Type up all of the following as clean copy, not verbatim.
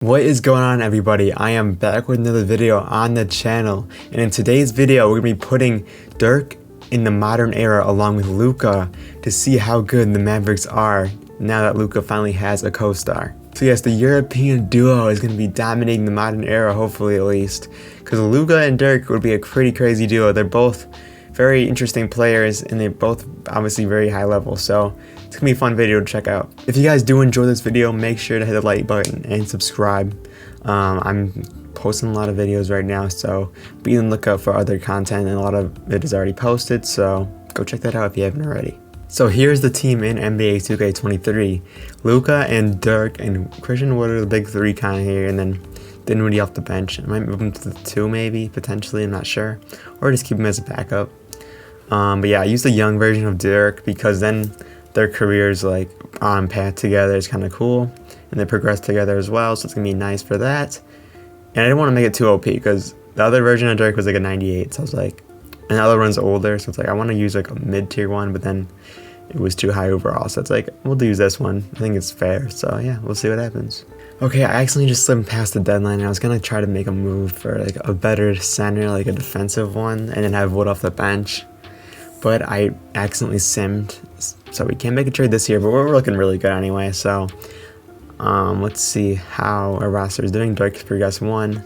What is going on, everybody? I am back with another video on the channel, and in today's video we're going to be putting Dirk in the modern era along with Luka to see how good the Mavericks are now that Luka finally has a co-star. So yes, the European duo is going to be dominating the modern era, hopefully at least, because Luka and Dirk would be a pretty crazy duo. They're both very interesting players and they're both obviously very high level, so it's gonna be a fun video to check out. If you guys do enjoy this video, make sure to hit the like button and subscribe. I'm posting a lot of videos right now, so be on the lookout for other content, and a lot of it is already posted, so go check that out if you haven't already. So here's the team in NBA 2K23. Luka and Dirk and Christian Wood are the big three kind of here, and then Dinwiddie off the bench. I might move him to the 2 maybe, potentially, I'm not sure. Or just keep him as a backup. But yeah, I use the young version of Dirk because then their careers like on path together is kind of cool, and they progress together as well, so it's gonna be nice for that. And I didn't want to make it too OP because the other version of Dirk was like a 98, so I was like, and the other one's older, so it's like I want to use like a mid-tier one, but then it was too high overall, so it's like we'll use this one. I think it's fair, so yeah, we'll see what happens. Okay, I accidentally just slipped past the deadline, and I was gonna try to make a move for like a better center, like a defensive one, and then have Wood off the bench, but I accidentally simmed, so we can't make a trade this year, but we're looking really good anyway. So let's see how our roster is doing. Dirk has progressed 1.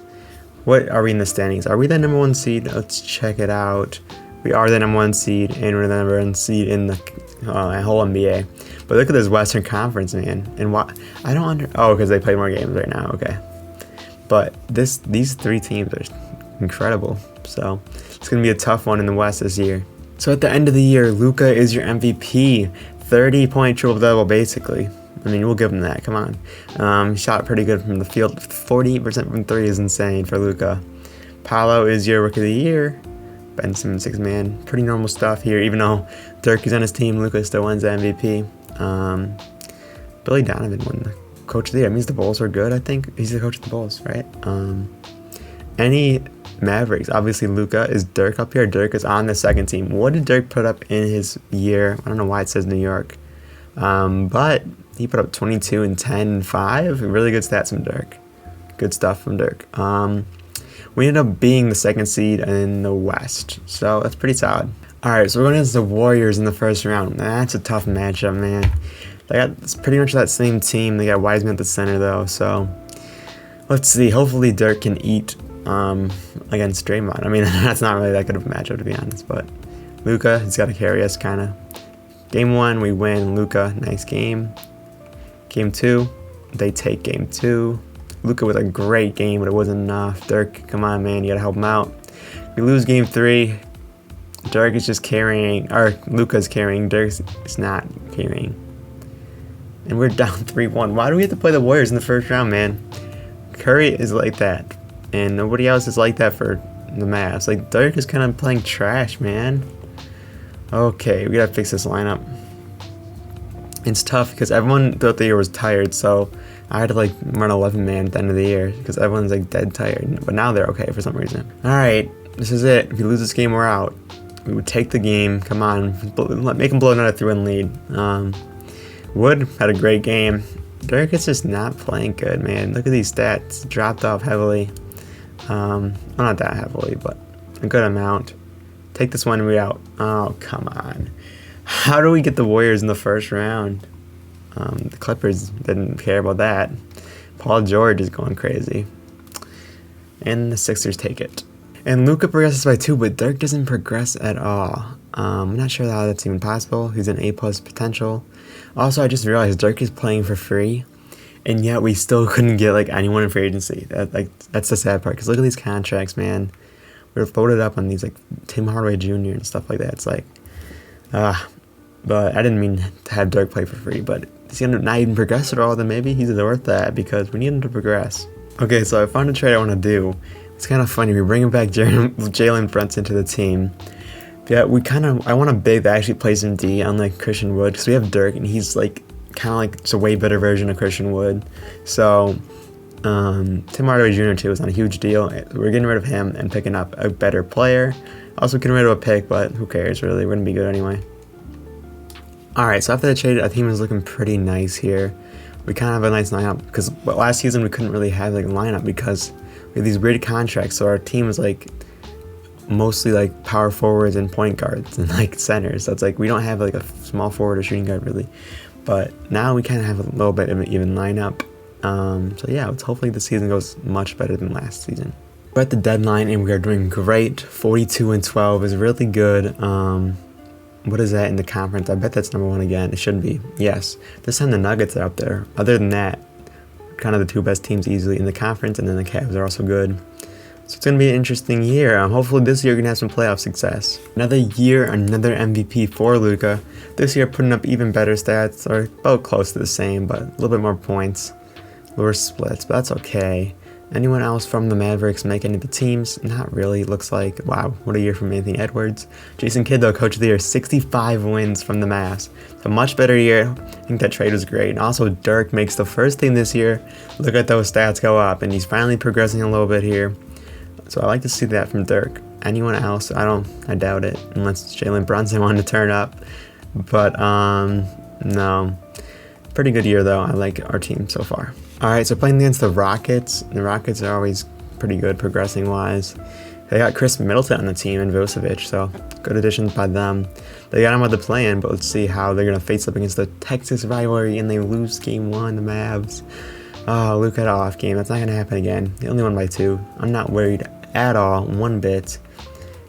What are we in the standings? Are we the number 1 seed? Let's check it out. We are the number 1 seed, and we're the number 1 seed in the whole NBA. But look at this Western Conference, man. And what I don't because they play more games right now. Okay, but these 3 teams are incredible. So it's gonna be a tough one in the West this year. So at the end of the year, Luka is your MVP. 30-point triple-double, basically. I mean, we'll give him that. Come on. Shot pretty good from the field. 48% from 3 is insane for Luka. Paolo is your Rookie of the Year. Ben Simmons 6-man. Pretty normal stuff here. Even though Dirk is on his team, Luka still wins the MVP. Billy Donovan won the Coach of the Year. That means the Bulls were good, I think. He's the coach of the Bulls, right? Any Mavericks? Obviously, Luka. Is Dirk up here? Dirk is on the second team. What did Dirk put up in his year? I don't know why it says New York. But he put up 22 and 10 and 5. Really good stats from Dirk. Good stuff from Dirk. We ended up being the 2nd seed in the West, so that's pretty solid. Alright, so we're going against the Warriors in the first round. That's a tough matchup, man. They got pretty much that same team. They got Wiseman at the center, though, so let's see. Hopefully Dirk can eat against Draymond. I mean, that's not really that good of a matchup, to be honest, but Luka has got to carry us, kind of. Game 1, we win. Luka, nice game. Game 2, they take game 2. Luka with a great game, but it wasn't enough. Dirk, come on, man, you got to help him out. We lose game 3. Dirk is just carrying, or Luka's carrying. Dirk is not carrying. And we're down 3-1. Why do we have to play the Warriors in the first round, man? Curry is like that, and nobody else is like that for the Mavs. Like, Dirk is kind of playing trash, man. Okay, we gotta fix this lineup. It's tough because everyone throughout the year was tired, so I had to like run 11-man at the end of the year because everyone's like dead tired. But now they're okay for some reason. Alright, this is it. If we lose this game, we're out. We would take the game. Come on, make them blow another 3-1 lead. Wood had a great game. Dirk is just not playing good, man. Look at these stats. Dropped off heavily. Well, not that heavily, but a good amount. Take this one, we're out. Oh, come on. How do we get the Warriors in the first round? The Clippers didn't care about that. Paul George is going crazy. And the Sixers take it. And Luka progresses by 2, but Dirk doesn't progress at all. I'm not sure how that's even possible. He's an A+ potential. Also, I just realized Dirk is playing for free, and yet we still couldn't get like anyone in free agency. That's the sad part, because look at these contracts, man. We're loaded up on these like Tim Hardaway Jr. and stuff like that. It's like, but I didn't mean to have Dirk play for free, but he's gonna not even progress at all, then maybe he's worth that because we need him to progress. Okay, so I found a trade I want to do. It's kind of funny. We're bringing back Jalen Brunson to the team. Yeah, I want a big that actually plays in D, unlike Christian Wood, because we have Dirk, and he's like kind of like just a way better version of Christian Wood. So Tim Hardaway Jr. too is not a huge deal. We're getting rid of him and picking up a better player. Also getting rid of a pick, but who cares really? We're gonna be good anyway. Alright, so after the trade, our team is looking pretty nice here. we kind of have a nice lineup, because last season we couldn't really have like a lineup because we have these weird contracts. So our team is like mostly like power forwards and point guards and like centers. So it's like we don't have like a small forward or shooting guard really. But now we kind of have a little bit of an even lineup. So yeah, hopefully the season goes much better than last season. We're at the deadline and we are doing great. 42-12 is really good. What is that in the conference? I bet that's #1 again. It should be. Yes. This time the Nuggets are up there. Other than that, kind of the two best teams easily in the conference, and then the Cavs are also good. So it's going to be an interesting year. Hopefully this year we're going to have some playoff success. Another year, another MVP for Luka. This year putting up even better stats, or about close to the same, but a little bit more points. Lower splits, but that's okay. Anyone else from the Mavericks make any of the teams? Not really. Looks like, wow, what a year from Anthony Edwards. Jason Kidd, though, coach of the year, 65 wins from the Mavs. A much better year. I think that trade was great. And also, Dirk makes the first team this year. Look at those stats go up, and he's finally progressing a little bit here. So I like to see that from Dirk. Anyone else? I doubt it, unless Jalen Brunson wanted to turn up. But, no. Pretty good year, though. I like our team so far. Alright, so playing against the Rockets. The Rockets are always pretty good progressing-wise. They got Chris Middleton on the team and Vucevic, so good additions by them. They got him with the play-in, but let's see how they're going to face up against the Texas rivalry, and they lose Game 1, the Mavs. Oh, Luka had an off game. That's not going to happen again. They only won by 2. I'm not worried at all, one bit.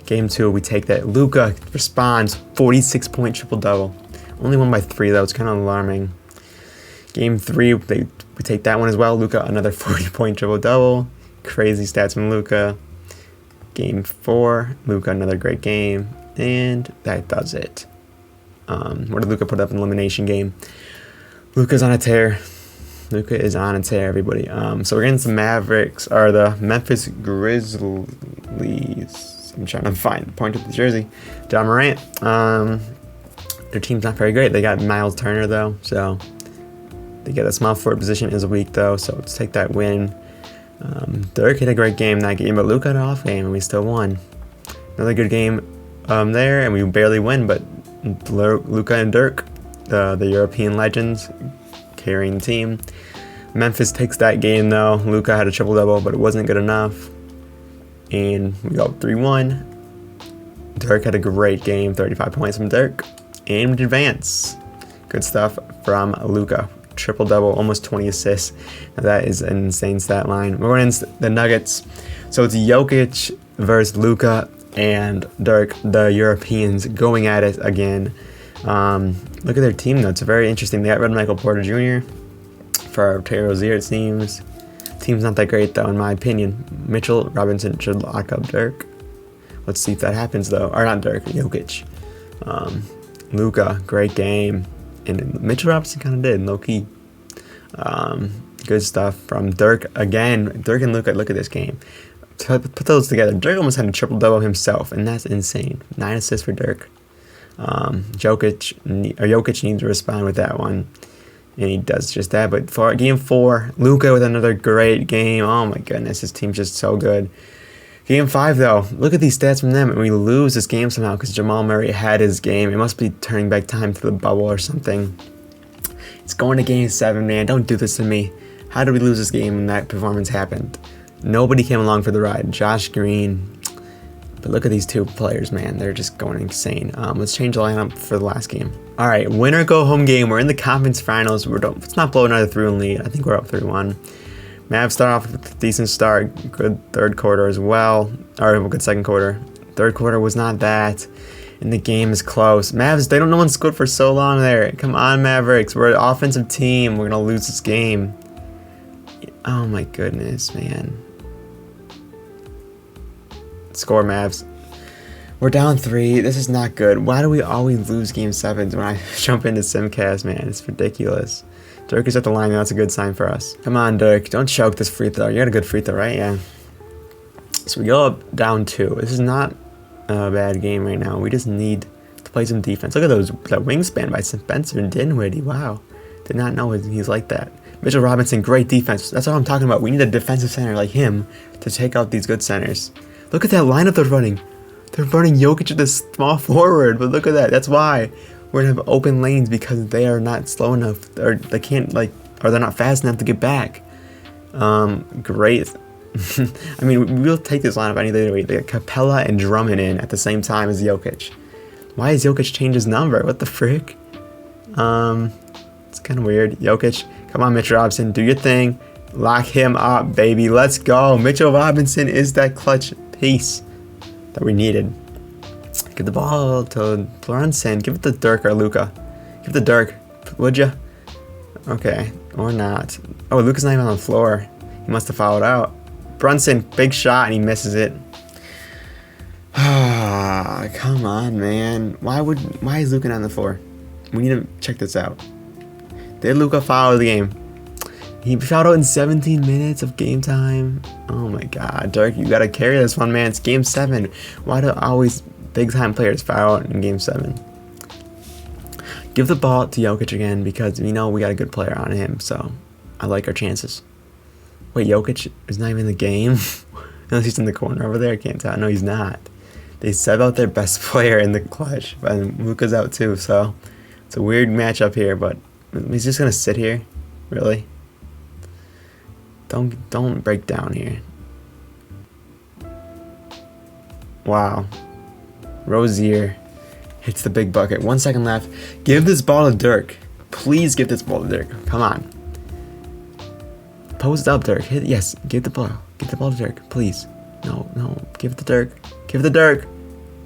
Game 2, we take that. Luka responds, 46-point triple-double. Only won by 3, though. It's kind of alarming. Game 3, we take that one as well. Luka, another 40-point triple-double. Crazy stats from Luka. Game 4, Luka, another great game. And that does it. What did Luka put up in the elimination game? Luka's on a tear. Luka is on a tear, everybody. So we're against the Mavericks, or the Memphis Grizzlies. I'm trying to find the point of the jersey. John Morant. Their team's not very great. They got Miles Turner, though, so they get a small forward position is weak, though, so let's take that win. Dirk had a great game that game, but Luka had an off game, and we still won. Another good game there, and we barely win, but Luka and Dirk, the European legends, carrying the team. Memphis takes that game, though. Luka had a triple-double, but it wasn't good enough. And we go 3-1. Dirk had a great game, 35 points from Dirk. And we advance. Good stuff from Luka. Triple-double, almost 20 assists. Now that is an insane stat line. We're going into the Nuggets. So it's Jokic versus Luka and Dirk, the Europeans, going at it again. Look at their team, though. It's very interesting. They got rid of Michael Porter Jr. for Terry Rozier, it seems. Team's not that great, though, in my opinion. Mitchell Robinson should lock up Dirk. Let's see if that happens, though. Or not Dirk, Jokic. Luka, great game. And Mitchell Robinson kind of did, low-key. Good stuff from Dirk again. Dirk and Luka, look at this game. Put those together. Dirk almost had a triple-double himself, and that's insane. 9 assists for Dirk. Jokic needs to respond with that one, and he does just that. But for Game 4, Luka with another great game. Oh my goodness, his team's just so good. Game 5, though, look at these stats from them, and we lose this game somehow because Jamal Murray had his game. It must be turning back time to the bubble or something. It's going to Game 7, man. Don't do this to me. How did we lose this game when that performance happened? Nobody came along for the ride. Josh Green. But look at these two players, man. They're just going insane. Let's change the lineup for the last game. All right, winner go home game. We're in the conference finals. Let's not blow another 3-1 lead. I think we're up 3-1. Mavs start off with a decent start. Good third quarter as well. Or good second quarter. Third quarter was not that. And the game is close. Mavs, they don't know one's good for so long there. Come on, Mavericks. We're an offensive team. We're going to lose this game. Oh, my goodness, man. Score, Mavs. We're down 3. This is not good. Why do we always lose Game 7s when I jump into Simcast, man? It's ridiculous. Dirk is at the line. That's a good sign for us. Come on, Dirk. Don't choke this free throw. You got a good free throw, right? Yeah. So we go up down 2. This is not a bad game right now. We just need to play some defense. Look at that wingspan by Spencer Dinwiddie. Wow. Did not know he's like that. Mitchell Robinson, great defense. That's what I'm talking about. We need a defensive center like him to take out these good centers. Look at that lineup they're running. They're running Jokic at the small forward, but look at that. That's why we're going to have open lanes, because they are not slow enough, or they can't, like, or they're not fast enough to get back. Great. I mean, we'll take this lineup any day. They got Capella and Drummond in at the same time as Jokic. Why has Jokic changed his number? What the frick? It's kind of weird. Jokic, come on, Mitch Robinson, do your thing. Lock him up, baby. Let's go. Mitchell Robinson is that clutch piece that we needed. Give the ball to Brunson. Give it to Dirk or Luka. Give it to Dirk, would you? Okay, or not. Oh, Luka's not even on the floor. He must have fouled out. Brunson, big shot, and he misses it. Ah, come on, man. Why is Luka not on the floor? We need to check this out. Did Luka foul the game? He fouled out in 17 minutes of game time. Oh my God, Dirk, you gotta carry this one, man. It's game 7. Why do always big time players foul out in game 7? Give the ball to Jokic again because we know we got a good player on him, so I like our chances. Wait, Jokic is not even in the game? Unless he's in the corner over there, I can't tell. No, he's not. They sub out their best player in the clutch, and Luka's out too, so it's a weird matchup here, but he's just gonna sit here? Really? Don't break down here. Wow. Rozier hits the big bucket. 1 second left. Give this ball to Dirk. Please give this ball to Dirk. Come on. Post up, Dirk. Hit. Yes. Give the ball. Give the ball to Dirk. Please. No. Give it to Dirk. Give it to Dirk.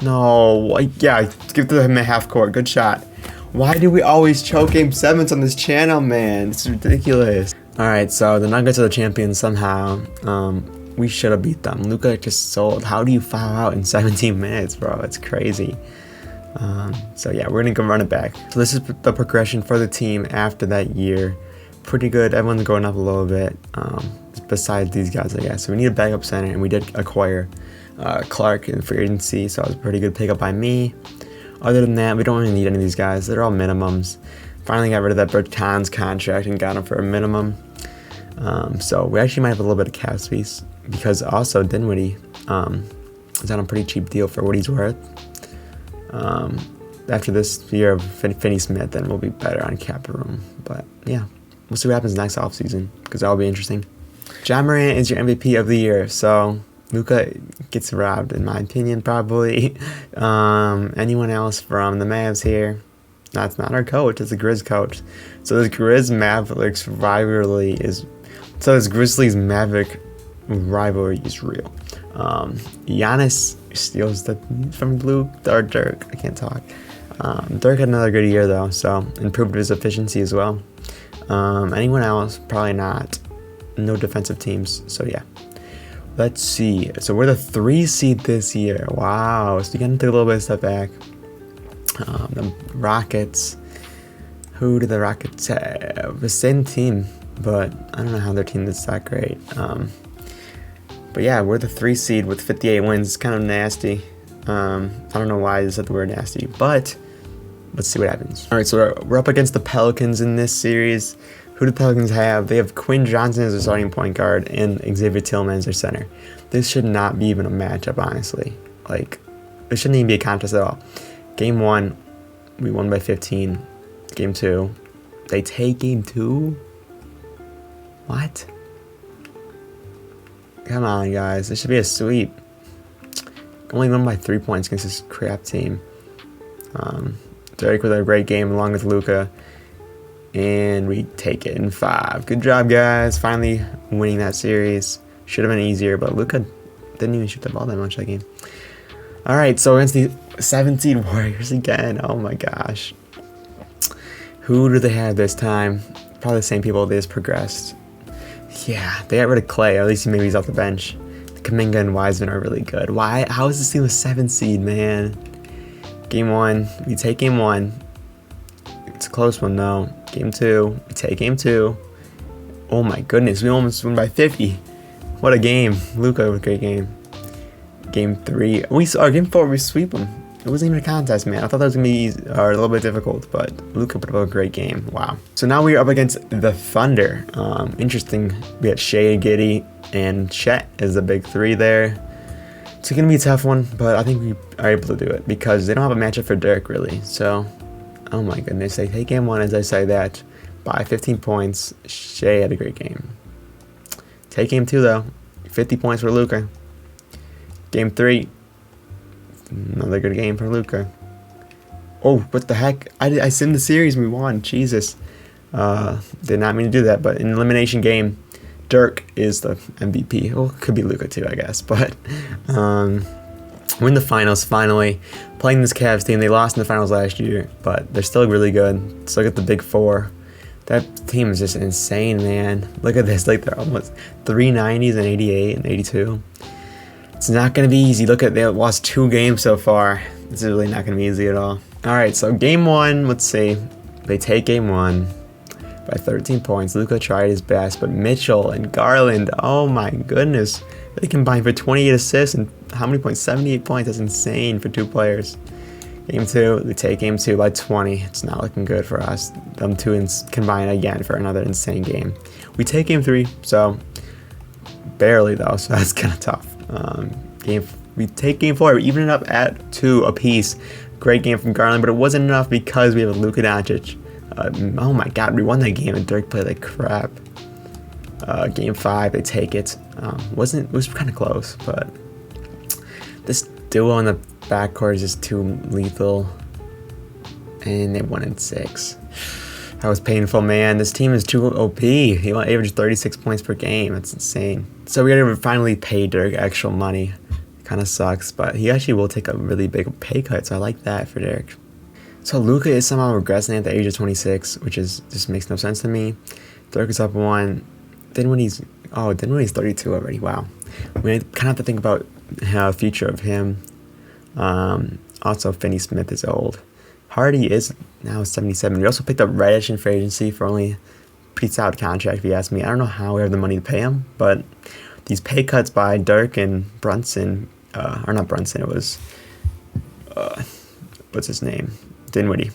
No. Yeah. Give it to him at half court. Good shot. Why do we always choke game 7s on this channel, man? It's ridiculous. Alright, so the Nuggets are the champions somehow. We should have beat them. Luka just sold. How do you foul out in 17 minutes, bro? It's crazy. So yeah, we're going to go run it back. So this is the progression for the team after that year. Pretty good. Everyone's going up a little bit. Besides these guys, I guess. So we need a backup center, and we did acquire Clark in free agency. So it was a pretty good pickup by me. Other than that, we don't really need any of these guys. They're all minimums. Finally got rid of that Bertans contract and got him for a minimum. So we actually might have a little bit of cap space because also Dinwiddie is on a pretty cheap deal for what he's worth. After this year of Finney Smith, then we'll be better on cap room. But yeah, we'll see what happens next offseason because that'll be interesting. Ja Morant is your MVP of the year, so Luka gets robbed in my opinion probably. Anyone else from the Mavs here? That's not our coach, it's the Grizz coach. So this Grizz Mavericks rivalry is, so this Grizzlies Maverick rivalry is real. Giannis steals from Blue or Dirk. I can't talk. Dirk had another good year though, so improved his efficiency as well. Anyone else? Probably not. No defensive teams. So yeah. Let's see. So we're the 3 seed this year. Wow. So you gotta take a little bit of step back. The Rockets. Who do the Rockets have? The same team, but I don't know how their team is that great. But yeah, we're the 3 seed with 58 wins. It's kind of nasty. I don't know why I said the word nasty, but let's see what happens. All right, so we're up against the Pelicans in this series. Who do the Pelicans have? They have Quinn Johnson as their starting point guard and Xavier Tillman as their center. This should not be even a matchup, honestly. Like, it shouldn't even be a contest at all. Game 1, we won by 15. Game 2, they take game 2? What? Come on, guys. This should be a sweep. Only won by 3 points against this crap team. Dirk with a great game along with Luka. And we take it in 5. Good job, guys. Finally winning that series. Should have been easier, but Luka didn't even shoot the ball that much that game. Alright, so against the 7 seed Warriors again. Oh my gosh. Who do they have this time? Probably the same people they just progressed. Yeah, they got rid of Clay. At least maybe he's off the bench. Kuminga and Wiseman are really good. Why? How is this team a 7 seed, man? Game 1. We take game 1. It's a close one, though. Game 2. We take game 2. Oh, my goodness. We almost won by 50. What a game. Luka with a great game. Game 3. Game 4, we sweep them. It wasn't even a contest, man. I thought that was going to be easy, or a little bit difficult, but Luka put up a great game. Wow. So now we're up against the Thunder. Interesting. We got Shea, Giddey, and Chet as the big 3 there. It's going to be a tough one, but I think we are able to do it because they don't have a matchup for Dirk, really. So, oh my goodness. They take game 1 as I say that. by 15 points. Shea had a great game. Take game 2 though. 50 points for Luka. Game 3. Another good game for Luka. Oh, what the heck? I simmed the series and we won. Jesus. Did not mean to do that, but in elimination game, Dirk is the MVP. Oh, could be Luka too, I guess. But we're in the finals finally. Playing this Cavs team. They lost in the finals last year, but they're still really good. So look at the big four. That team is just insane, man. Look at this. Like, they're almost 390s and 88 and 82. It's not going to be easy. Look at, they lost 2 games so far. This is really not going to be easy at all. All right, so game 1, let's see. They take game 1 by 13 points. Luka tried his best, but Mitchell and Garland, oh my goodness. They combined for 28 assists and how many points? 78 points. That's insane for 2 players. Game 2, they take game 2 by 20. It's not looking good for us. Them 2 combine again for another insane game. We take game 3, so barely though, so that's kind of tough. We take game 4, we even it up at 2 apiece. Great game from Garland, but it wasn't enough because we have Luka Doncic. Oh my God, we won that game and Dirk played like crap. Game 5, they take it. It was kind of close, but this duo in the backcourt is just too lethal, and they won in 6. That was painful, man. This team is too OP. He averaged 36 points per game. That's insane. So we gotta finally pay Dirk actual money. Kind of sucks, but he actually will take a really big pay cut, so I like that for Dirk. So Luka is somehow regressing at the age of 26, which just makes no sense to me. Dirk is up 1. Dinwiddie's 32 already. Wow. We kind of have to think about the future of him. Also, Finney Smith is old. Hardy is now 77. We also picked up Reddish in free agency for only a pretty solid contract, if you ask me. I don't know how we have the money to pay him, but these pay cuts by Dirk and Brunson, or not Brunson, it was, what's his name? Dinwiddie.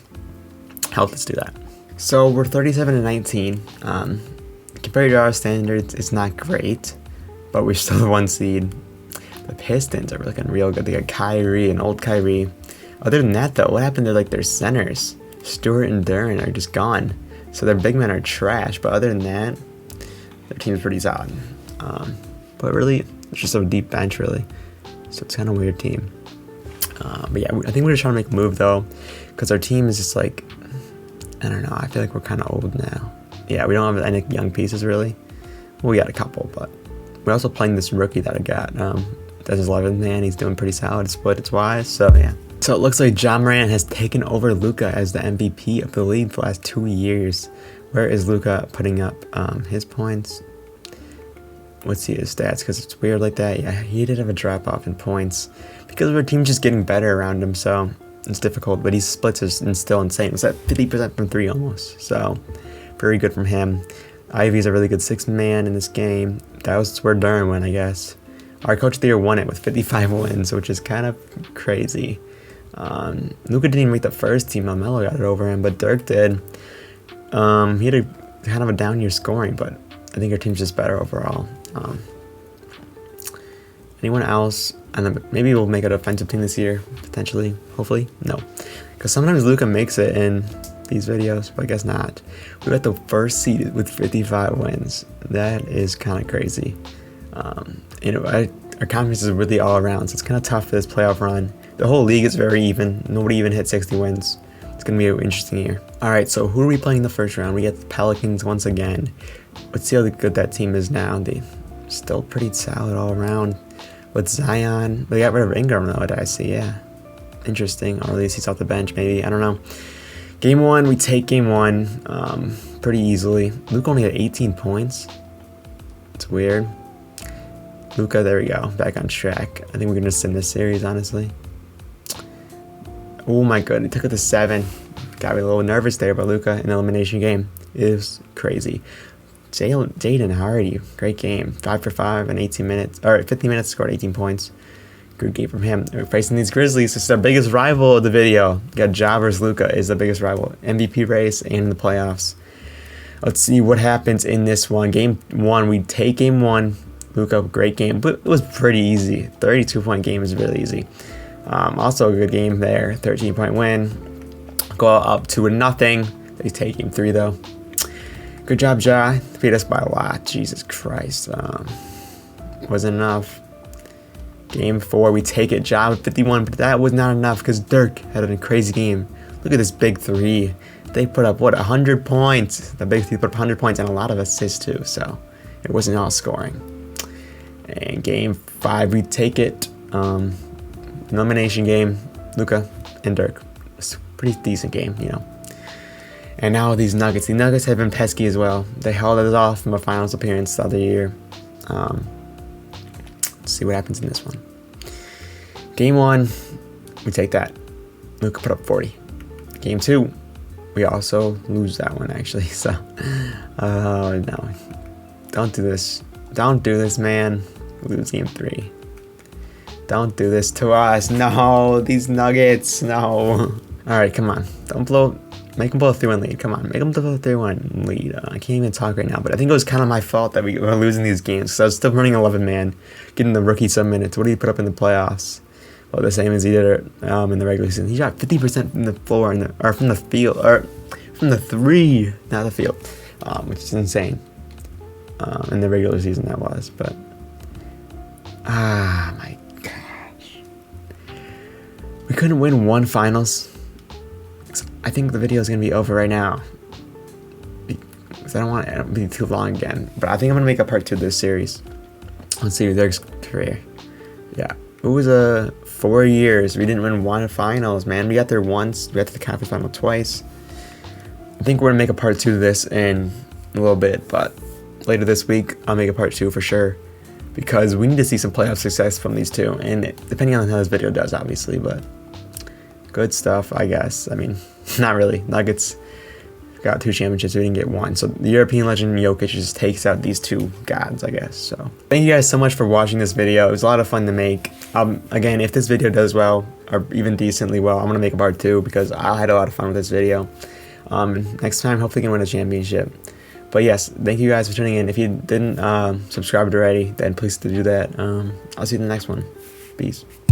Helped us do that. So we're 37 and 19. Compared to our standards, it's not great, but we're still the 1 seed. The Pistons are looking real good. They got Kyrie and old Kyrie. Other than that, though, what happened to like their centers? Stewart and Duren are just gone. So their big men are trash. But other than that, their team's pretty solid. But really, it's just a deep bench, really. So it's kind of a weird team. But yeah, I think we're just trying to make a move, though, because our team is just like, I don't know. I feel like we're kind of old now. Yeah, we don't have any young pieces, really. Well, we got a couple, but we're also playing this rookie that I got. That's his 11th man. He's doing pretty solid. Split its wise. So yeah. So it looks like Ja Morant has taken over Luka as the MVP of the league for the last 2 years. Where is Luka putting up his points? Let's see his stats, because it's weird like that. Yeah, he did have a drop off in points because our team's just getting better around him. So it's difficult, but his splits are still insane. It's at 50% from 3 almost. So very good from him. Ivy's a really good 6th man in this game. That was where Duren went, I guess. Our coach of the year won it with 55 wins, which is kind of crazy. Luka didn't even make the first team. Melo got it over him, but Dirk did. He had a kind of a down year scoring, but I think our team's just better overall. Anyone else? And maybe we'll make a defensive team this year, potentially. Hopefully, no, because sometimes Luka makes it in these videos, but I guess not. We got the first seed with 55 wins. That is kind of crazy. Our conference is really all around, so it's kind of tough for this playoff run. The whole league is very even. Nobody even hit 60 wins. It's going to be an interesting year. All right, so who are we playing in the first round? We get the Pelicans once again. Let's see how good that team is now. They still pretty solid all around. With Zion, they got rid of Ingram though, I see, yeah. Interesting, or at least he's off the bench maybe, I don't know. Game 1, we take game 1 pretty easily. Luka only had 18 points. It's weird. Luka, there we go, back on track. I think we're going to sim this series, honestly. Oh my god, he took it to 7. Got me a little nervous there, but Luka in the elimination game is crazy. Jaden Hardy, great game. 5 for 5 in 18 minutes, or 15 minutes, scored 18 points. Good game from him. We're facing these Grizzlies. This is our biggest rival of the video. We got Ja versus Luka is the biggest rival. MVP race and in the playoffs. Let's see what happens in this one. Game 1, we take game 1. Luka, great game, but it was pretty easy. 32-point game is really easy. Also a good game there. 13-point win. Go up 2-0. They take game 3 though. Good job, Ja. Beat us by a lot. Jesus Christ. Wasn't enough. Game 4, we take it. Ja with 51, but that was not enough because Dirk had a crazy game. Look at this big three. They put up, what, 100 points. The big three put up 100 points and a lot of assists too, so it wasn't all scoring. And game 5, we take it. Elimination game, Luka and Dirk. It's a pretty decent game, you know. And now these Nuggets. The Nuggets have been pesky as well. They held us off from a finals appearance the other year. Let's see what happens in this one. Game 1, we take that. Luka put up 40. Game 2, we also lose that one actually. So, no, don't do this. Don't do this, man. Lose game 3. Don't do this to us. No, these Nuggets. No. All right, come on. Don't blow. Make them blow a 3-1 lead. Come on, make them blow a 3-1 lead. I can't even talk right now, but I think it was kind of my fault that we were losing these games because I was still running 11 man, getting the rookie some minutes. What did he put up in the playoffs? Well, the same as he did in the regular season. He shot 50% from the floor or from the field, or from the 3, not the field, which is insane. In the regular season that was, but my gosh, we couldn't win one finals. I think the video is gonna be over right now because I don't want it to be too long again. But I think I'm gonna make a part 2 of this series. Let's see Dirk's career. Yeah, it was 4 years. We didn't win one finals, man. We got there once. We got to the conference final twice. I think we're gonna make a part 2 of this in a little bit, but later this week I'll make a part 2 for sure because we need to see some playoff success from these two. And depending on how this video does, obviously, but good stuff, I guess. I mean, not really. Nuggets got 2 championships. We didn't get 1. So the European legend Jokic just takes out these 2 gods, I guess. So thank you guys so much for watching this video. It was a lot of fun to make. Again, if this video does well, or even decently well, I'm going to make a part 2 because I had a lot of fun with this video. Next time, hopefully we can win a championship. But yes, thank you guys for tuning in. If you didn't subscribe already, then please do that. I'll see you in the next one. Peace.